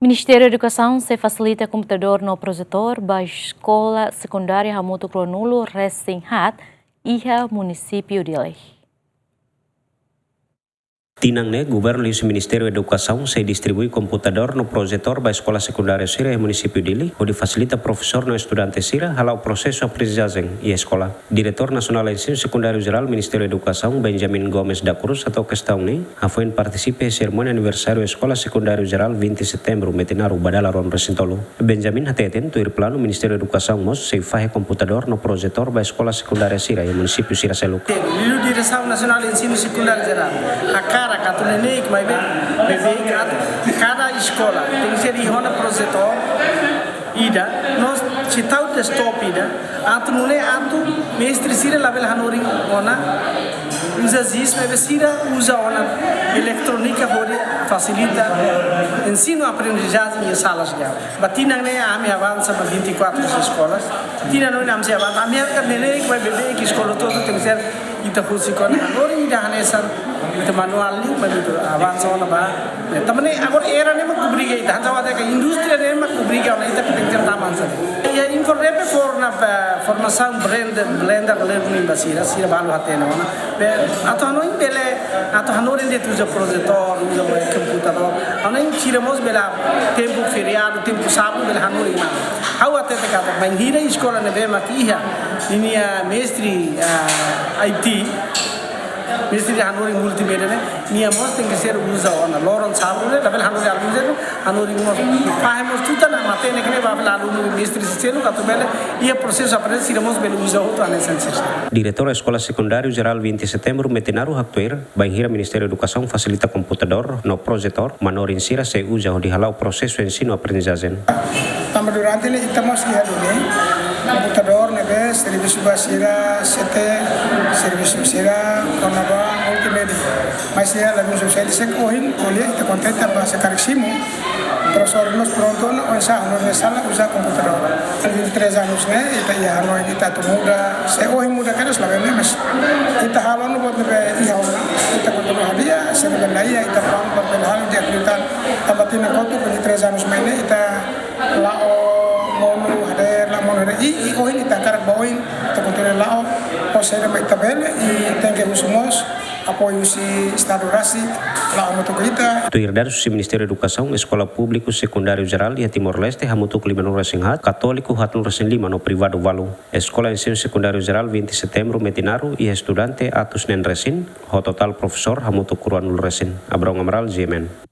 Ministério da Educação se facilita computador no projetor para escola secundária Hamutu Cronulo recém-hat e município de Leh. Tinangnya, governo e Ministério da Educação se distribui computador no projetor para escola secundária Sira e município de Leh, onde facilita professor no estudante Sira halau processo aprendizagem e escola. Diretor Nasional Ensino Secundário Geral Ministério da Educação Benjamin Gomes da Cruz atau questão ni afoin participe cerimônia aniversário Escola Secundário Geral 20 de setembro metinaru badalaron resintolo. Benjamin hateten tuir plano Ministério da Educação mos se fahe computador no projetor para escola secundária Sira e município Sira Seluk. Direção Nacional Ensino Secundário Geral katu nenek mai cada escola tem que ser ihona projetor ida nós citau desktop ida atu nune atu mestre sira label hanori ona usa zis mas sira usa ona eletrônica hori facilita ensino aprendizagem em salas de aula batina ne ami avança para 24 escolas tina não nam se avança ami kan nenek mai bebê que escola todo tem que ser ita kursi kon hanori ida hanesan itu manual ni begitu avança ona ba tamane agora era nem kubriga ita hantawa da indústria nem kubriga ona ita pencer taman sa ya informe formação blender learning basira sira balu hatena ona atau ano bele atau hanori de tuja projetor uja computador ana tiramos bela tempo feriado tempo sábado bela hanori ma hau até kata banhira escola nebe makia ini mestre IT Ministry Hanori multimedia ni amos tem que ser usa ona loron sabule label Hanori almuzeru Hanori mo fahemos tuta na matene que babel aluno ministry selo katubele ia processo aprende siramos bel usa outro anesenses. Diretor Escola Secundário Geral 20 de setembro metinaru haktuir banhira Ministério da Educação facilita computador no projetor manorin sira se usa di halau processo ensino aprendizagem. Durante ini estamos computador nebe serviço basira sete serviço basira konaba multimedia mas ya lagu social se cohin oleh te contenta base careximo profesor nos pronto no esa no sala usa computador 23 anos né ita ya no ita tu muda se hoje muda kan selalu mas ita halon buat nebe iya ita konto hadia se nebe laia ita pam perbedaan di akritan tabatina konto 23 anos mainnya ita lao monu hadir la monu i hoje ita karak boin te konto lao posere mai tabel i tenge usumos apoio si Estado Rasi lá o motoquita. Tuir dari susi Ministério da Educação, Escola Público Secundário Geral e Timor-Leste, Hamutuk 5 recém-hat, Católico Hatun recém-5 no privado Valu. Escola Ensino Secundário Geral 20 de setembro metinaru e estudante atus nen recém, ho total professor Hamutuk Kuruanul recém. Abrão Amral, GMN.